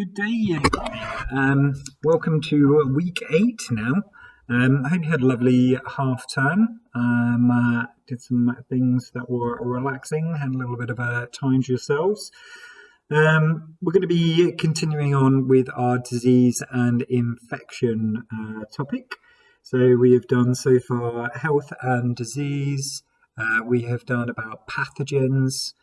Good day, everybody. Welcome to week 8 now. I hope you had a lovely half term. Did some things that were relaxing, had a little bit of time to yourselves. We're going to be continuing on with our disease and infection topic. So we have done so far health and disease. We have done about pathogens.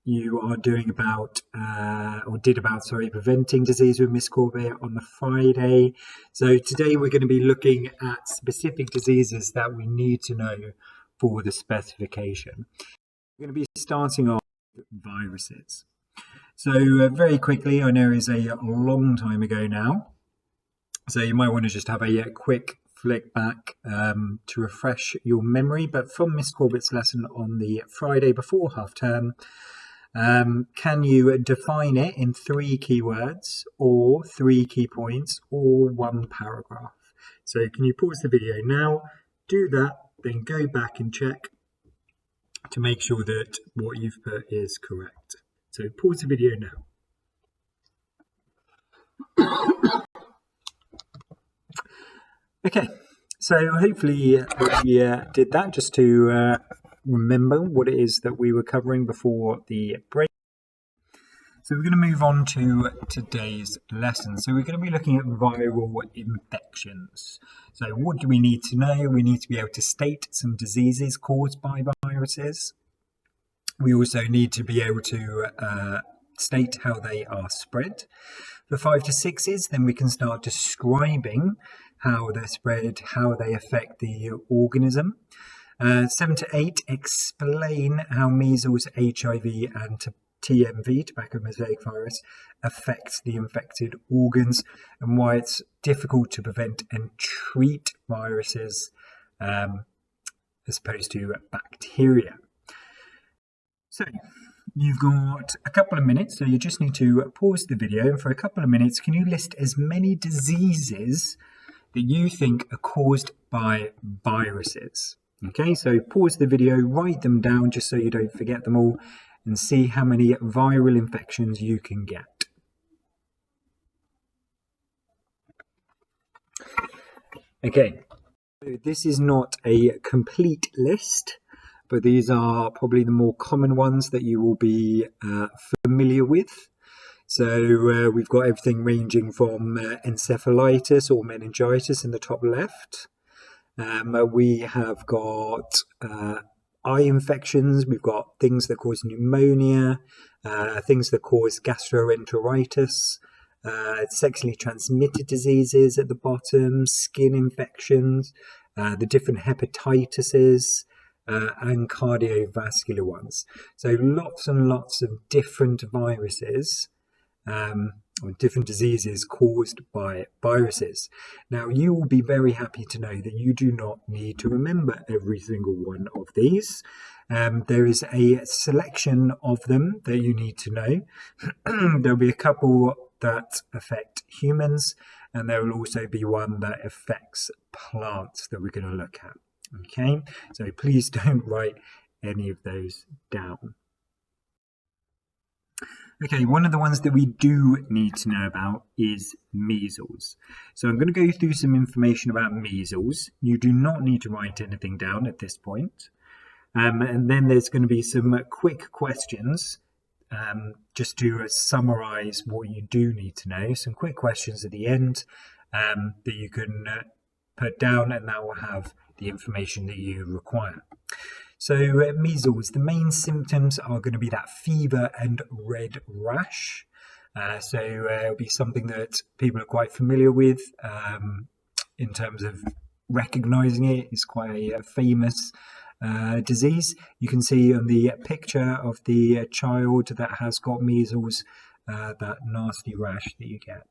You are doing about, preventing disease with Miss Corbett on the Friday. So today we're going to be looking at specific diseases that we need to know for the specification. We're going to be starting off with viruses. So very quickly, I know it's a long time ago now, so you might want to just have a quick flick back to refresh your memory. But from Miss Corbett's lesson on the Friday before half term, can you define it in 3 keywords or 3 key points or 1 paragraph? So can you pause the video now, do that, then go back and check to make sure that what you've put is correct. So pause the video now. Okay, so hopefully we did that just to remember what it is that we were covering before the break. So we're going to move on to today's lesson. So we're going to be looking at viral infections. So what do we need to know? We need to be able to state some diseases caused by viruses. We also need to be able to state how they are spread. For 5 to 6s, then we can start describing how they're spread, how they affect the organism. 7 to 8, explain how measles, HIV and TMV, tobacco mosaic virus, affects the infected organs and why it's difficult to prevent and treat viruses as opposed to bacteria. So you've got a couple of minutes, so you just need to pause the video, and for a couple of minutes, can you list as many diseases that you think are caused by viruses? Okay, so pause the video, write them down just so you don't forget them all, and see how many viral infections you can get. Okay, so this is not a complete list, but these are probably the more common ones that you will be familiar with. So we've got everything ranging from encephalitis or meningitis in the top left. We have got eye infections, we've got things that cause pneumonia, things that cause gastroenteritis, sexually transmitted diseases at the bottom, skin infections, the different hepatitises, and cardiovascular ones. So lots and lots of different viruses or different diseases caused by viruses. Now, you will be very happy to know that you do not need to remember every single one of these. There is a selection of them that you need to know. There'll be a couple that affect humans, and there will also be one that affects plants that we're going to look at. Okay, so please don't write any of those down. Okay, one of the ones that we do need to know about is measles. So I'm going to go through some information about measles. You do not need to write anything down at this point. And then there's going to be some quick questions just to summarize what you do need to know. Some quick questions at the end that you can put down, and that will have the information that you require. So measles, the main symptoms are going to be that fever and red rash. So it'll be something that people are quite familiar with in terms of recognizing it. It's quite a famous disease. You can see on the picture of the child that has got measles, that nasty rash that you get.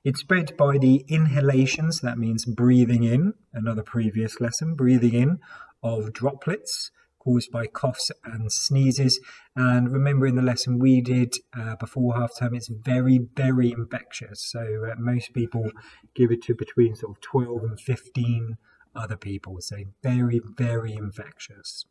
It's spread by the inhalation, so that means breathing in, another previous lesson, breathing in of droplets caused by coughs and sneezes. And remember in the lesson we did before half term, it's very, very infectious. So most people give it to between sort of 12 and 15 other people. So very, very infectious.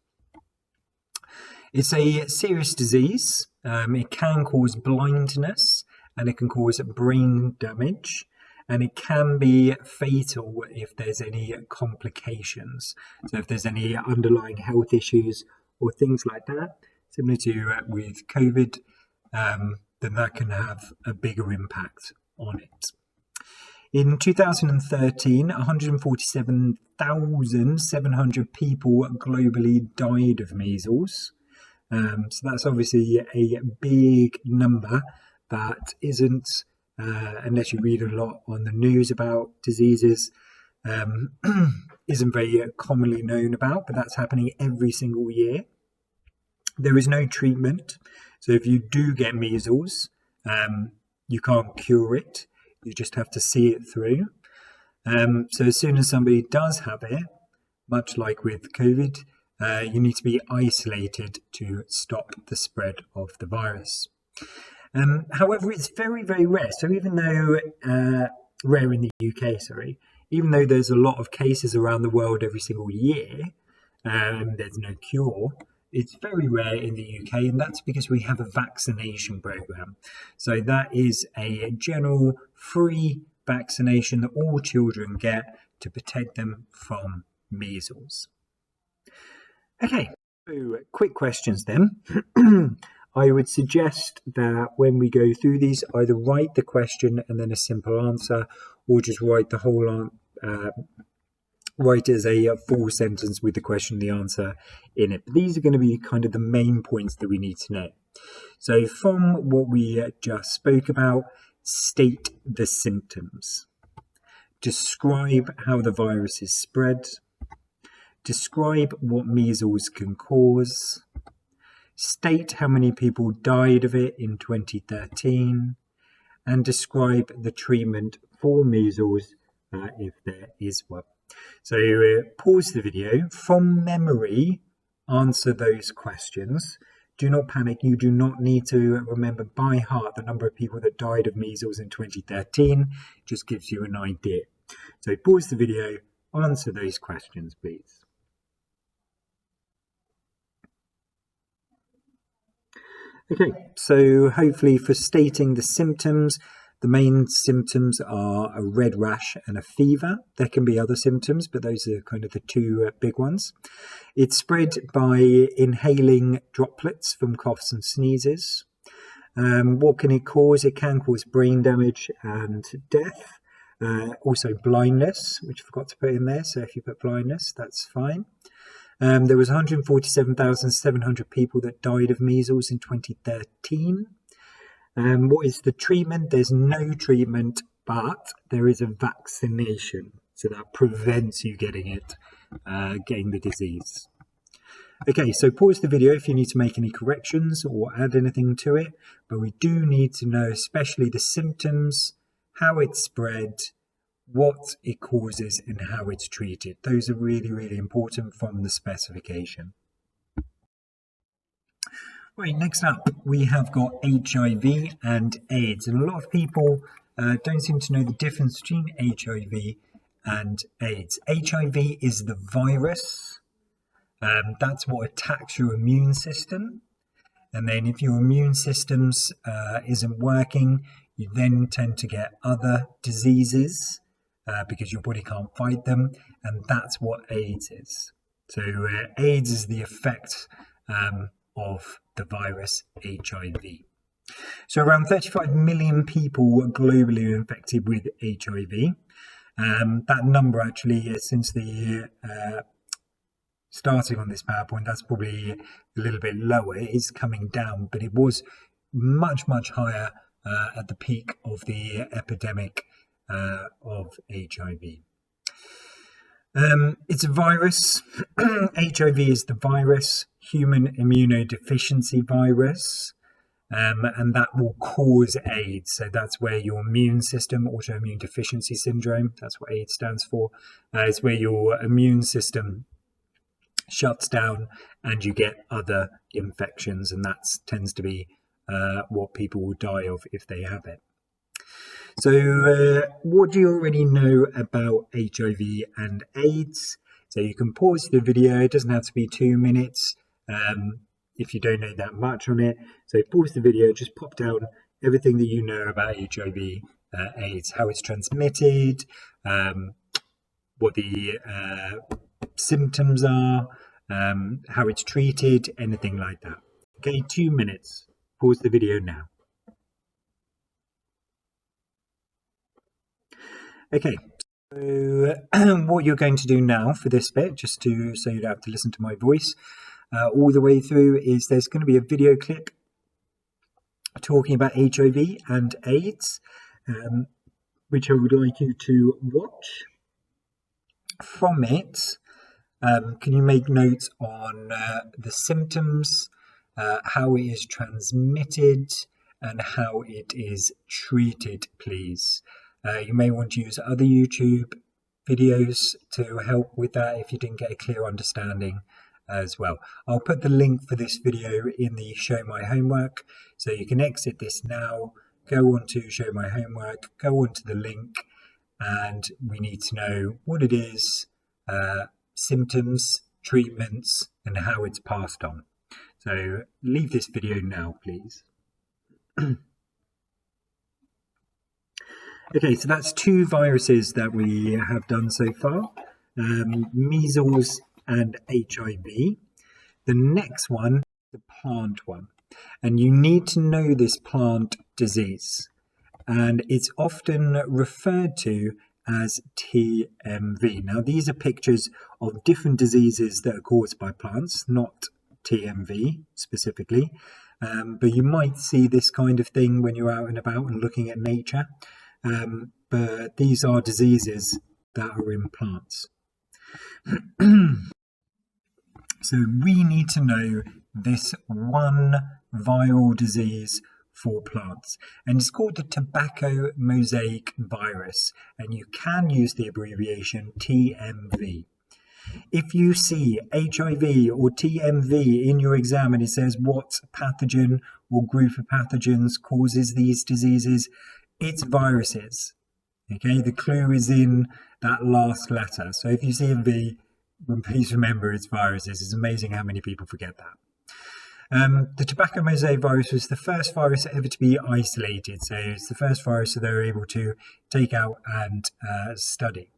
It's a serious disease. It can cause blindness and it can cause brain damage, and it can be fatal if there's any complications. So if there's any underlying health issues or things like that, similar to with COVID, then that can have a bigger impact on it. In 2013, 147,700 people globally died of measles. So that's obviously a big number that isn't, unless you read a lot on the news about diseases, isn't very commonly known about, but that's happening every single year. There is no treatment. So if you do get measles, you can't cure it. You just have to see it through. So as soon as somebody does have it, much like with COVID, you need to be isolated to stop the spread of the virus. However, it's very, very rare. So even though, rare in the UK, even though there's a lot of cases around the world every single year, there's no cure. It's very rare in the UK, and that's because we have a vaccination program. So that is a general free vaccination that all children get to protect them from measles. Okay, so quick questions then. I would suggest that when we go through these, either write the question and then a simple answer, or just write the whole write it as a full sentence with the question and the answer in it. But these are going to be kind of the main points that we need to know. So from what we just spoke about, state the symptoms. Describe how the virus is spread. Describe what measles can cause. State how many people died of it in 2013. And describe the treatment for measles if there is one. So pause the video, from memory, answer those questions. Do not panic. You do not need to remember by heart the number of people that died of measles in 2013. It just gives you an idea. So pause the video, answer those questions, please. Okay, so hopefully for stating the symptoms, the main symptoms are a red rash and a fever. There can be other symptoms, but those are kind of the two big ones. It's spread by inhaling droplets from coughs and sneezes. What can it cause? It can cause brain damage and death. Also blindness, which I forgot to put in there. So if you put blindness, that's fine. There was 147,700 people that died of measles in 2013. What is the treatment? There's no treatment, but there is a vaccination. So that prevents you getting the disease. Okay, so pause the video if you need to make any corrections or add anything to it. But we do need to know especially the symptoms, how it's spread, what it causes, and how it's treated. Those are really, really important from the specification. Right, next up, we have got HIV and AIDS. And a lot of people don't seem to know the difference between HIV and AIDS. HIV is the virus. That's what attacks your immune system. And then if your immune system isn't working, you then tend to get other diseases because your body can't fight them. And that's what AIDS is. So AIDS is the effect of the virus HIV. So around 35 million people globally are infected with HIV. That number actually, since the starting on this PowerPoint, that's probably a little bit lower. It is coming down, but it was much, much higher at the peak of the epidemic of HIV. It's a virus. HIV is the virus, human immunodeficiency virus, and that will cause AIDS. So that's where your immune system, autoimmune deficiency syndrome, that's what AIDS stands for, is where your immune system shuts down and you get other infections, and that tends to be what people will die of if they have it. So what do you already know about HIV and AIDS? So you can pause the video. It doesn't have to be 2 minutes if you don't know that much on it. So pause the video, just pop down everything that you know about HIV AIDS, how it's transmitted, what the symptoms are, how it's treated, anything like that. Okay, 2 minutes. Pause the video now. Okay, so what you're going to do now for this bit, just to so you don't have to listen to my voice all the way through, is there's going to be a video clip talking about HIV and AIDS, which I would like you to watch. From it, can you make notes on the symptoms, how it is transmitted, and how it is treated, please? You may want to use other YouTube videos to help with that if you didn't get a clear understanding as well. I'll put the link for this video in the Show My Homework, so you can exit this now, go on to Show My Homework, go on to the link, and we need to know what it is, symptoms, treatments, and how it's passed on. So leave this video now, please. Okay, so that's 2 viruses that we have done so far, measles and HIV. The next one, the plant one, and you need to know this plant disease, and it's often referred to as TMV. Now, these are pictures of different diseases that are caused by plants, not TMV specifically, but you might see this kind of thing when you're out and about and looking at nature. But these are diseases that are in plants. So we need to know this one viral disease for plants, and it's called the tobacco mosaic virus, and you can use the abbreviation TMV. If you see HIV or TMV in your exam and it says what pathogen or group of pathogens causes these diseases, it's viruses. Okay, the clue is in that last letter. So if you see a V, please remember it's viruses. It's amazing how many people forget that. The tobacco mosaic virus was the first virus ever to be isolated. So it's the first virus that they were able to take out and study.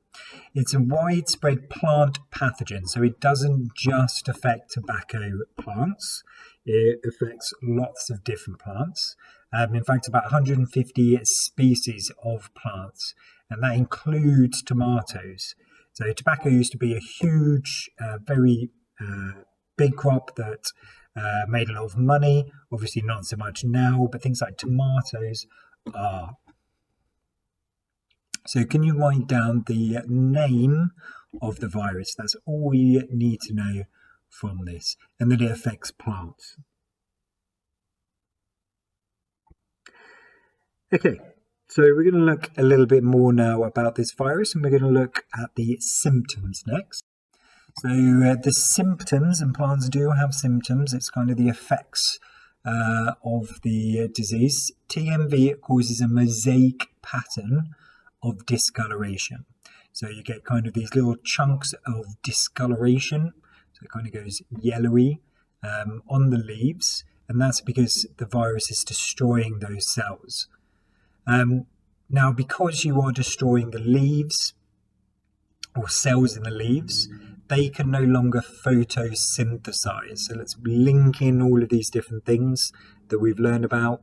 It's a widespread plant pathogen, so it doesn't just affect tobacco plants. It affects lots of different plants. In fact, about 150 species of plants, and that includes tomatoes. So tobacco used to be a huge, very big crop that made a lot of money. Obviously not so much now, but things like tomatoes are. So can you write down the name of the virus? That's all we need to know from this, and that it affects plants. Okay, so we're going to look a little bit more now about this virus, and we're going to look at the symptoms next. So the symptoms, and plants do have symptoms, it's kind of the effects of the disease. TMV causes a mosaic pattern of discoloration. So you get kind of these little chunks of discoloration, so it kind of goes yellowy on the leaves, and that's because the virus is destroying those cells. Now, because you are destroying the leaves or cells in the leaves, they can no longer photosynthesize. So let's link in all of these different things that we've learned about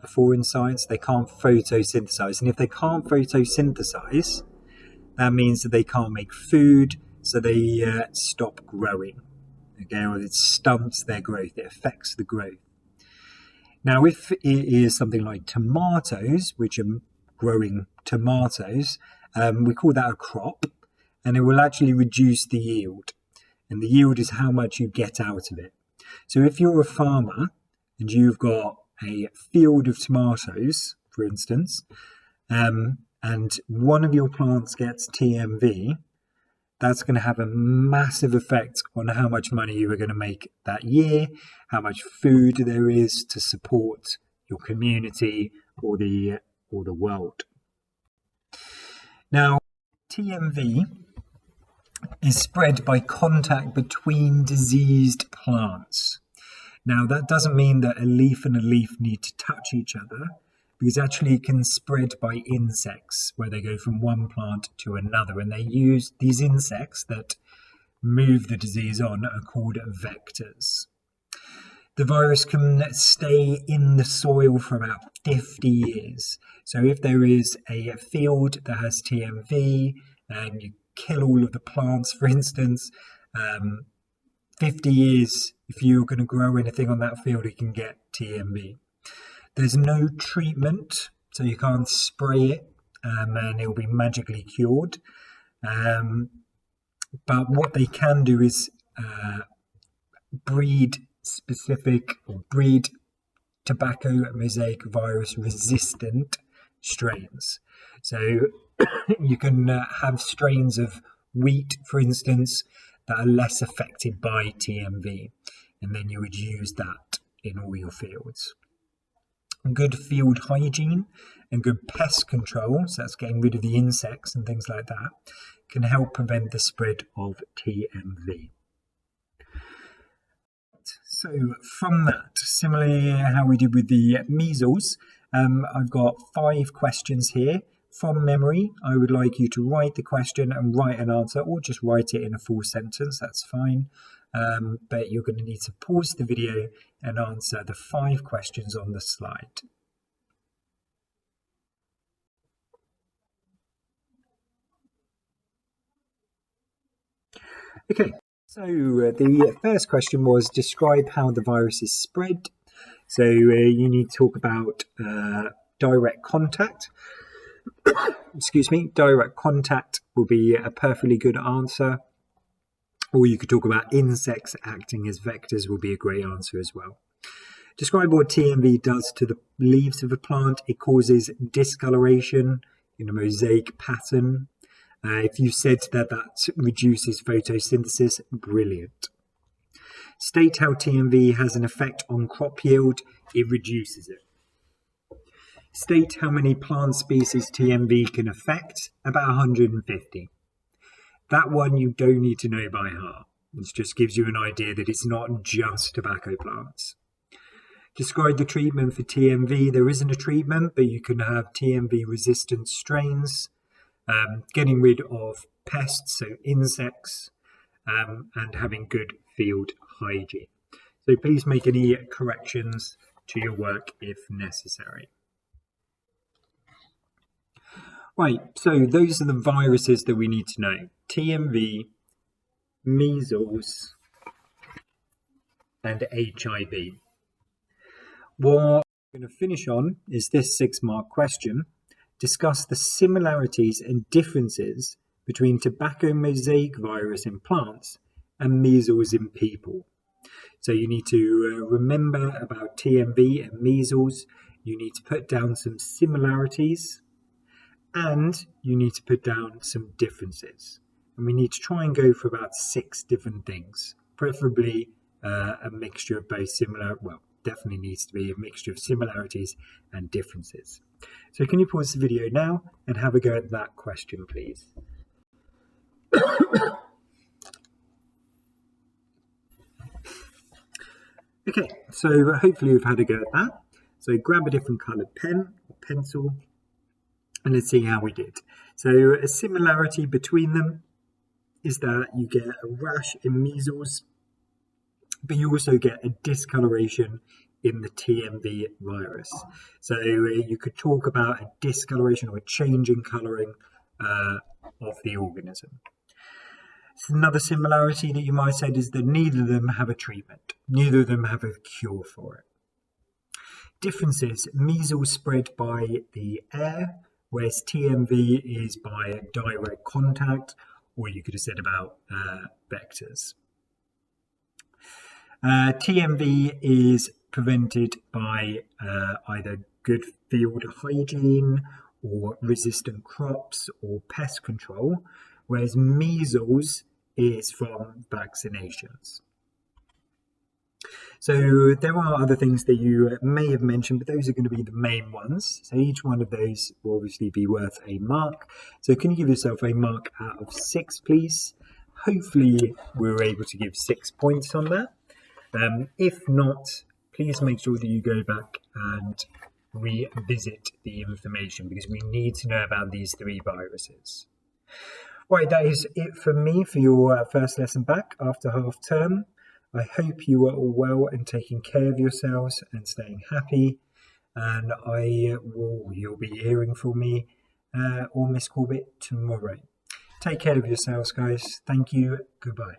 before in science. They can't photosynthesize, and if they can't photosynthesize, that means that they can't make food, so they stop growing. Okay, or it stunts their growth, it affects the growth. Now, if it is something like tomatoes, which are growing tomatoes, we call that a crop, and it will actually reduce the yield. And the yield is how much you get out of it. So if you're a farmer and you've got a field of tomatoes, for instance, and one of your plants gets TMV, that's going to have a massive effect on how much money you are going to make that year, how much food there is to support your community or the world. Now, TMV is spread by contact between diseased plants. Now, that doesn't mean that a leaf and a leaf need to touch each other, because actually it can spread by insects, where they go from one plant to another, and they use these insects that move the disease on are called vectors. The virus can stay in the soil for about 50 years. So if there is a field that has TMV and you kill all of the plants, for instance, 50 years, if you're going to grow anything on that field, it can get TMV. There's no treatment, so you can't spray it and it'll be magically cured. But what they can do is breed tobacco mosaic virus resistant strains. So you can have strains of wheat, for instance, that are less affected by TMV, and then you would use that in all your fields. Good field hygiene and good pest control, so that's getting rid of the insects and things like that, can help prevent the spread of TMV. So from that, similarly how we did with the measles, I've got 5 questions here. From memory, I would like you to write the question and write an answer, or just write it in a full sentence, that's fine. But you're going to need to pause the video and answer the 5 questions on the slide. Okay. So the first question was, describe how the virus is spread. So you need to talk about direct contact. Excuse me, direct contact will be a perfectly good answer. Or you could talk about insects acting as vectors will be a great answer as well. Describe what TMV does to the leaves of a plant. It causes discoloration in a mosaic pattern. If you said that reduces photosynthesis, brilliant. State how TMV has an effect on crop yield, it reduces it. State how many plant species TMV can affect, about 150. That one you don't need to know by heart. It just gives you an idea that it's not just tobacco plants. Describe the treatment for TMV. There isn't a treatment, but you can have TMV resistant strains. Getting rid of pests, so insects, and having good field hygiene. So please make any corrections to your work if necessary. Right, so those are the viruses that we need to know. TMV, measles, and HIV. What we're going to finish on is this 6-mark question. Discuss the similarities and differences between tobacco mosaic virus in plants and measles in people. So you need to remember about TMV and measles. You need to put down some similarities and you need to put down some differences. And we need to try and go for about 6 different things, preferably a mixture of both definitely needs to be a mixture of similarities and differences. So can you pause the video now and have a go at that question, please? Okay, so hopefully you've had a go at that. So grab a different coloured pen or pencil and let's see how we did. So a similarity between them is that you get a rash in measles, but you also get a discoloration in the TMV virus. So you could talk about a discoloration or a change in colouring of the organism. So another similarity that you might say is that neither of them have a treatment. Neither of them have a cure for it. Differences: measles spread by the air, whereas TMV is by direct contact, or you could have said about vectors. TMV is prevented by either good field hygiene or resistant crops or pest control, whereas measles is from vaccinations. So there are other things that you may have mentioned, but those are going to be the main ones. So each one of those will obviously be worth a mark. So can you give yourself a mark out of 6, please? Hopefully we were able to give 6 points on that. If not, please make sure that you go back and revisit the information because we need to know about these 3 viruses. Right, that is it from me for your first lesson back after half term. I hope you are all well and taking care of yourselves and staying happy. And you'll be hearing from me or Miss Corbett tomorrow. Take care of yourselves, guys. Thank you. Goodbye.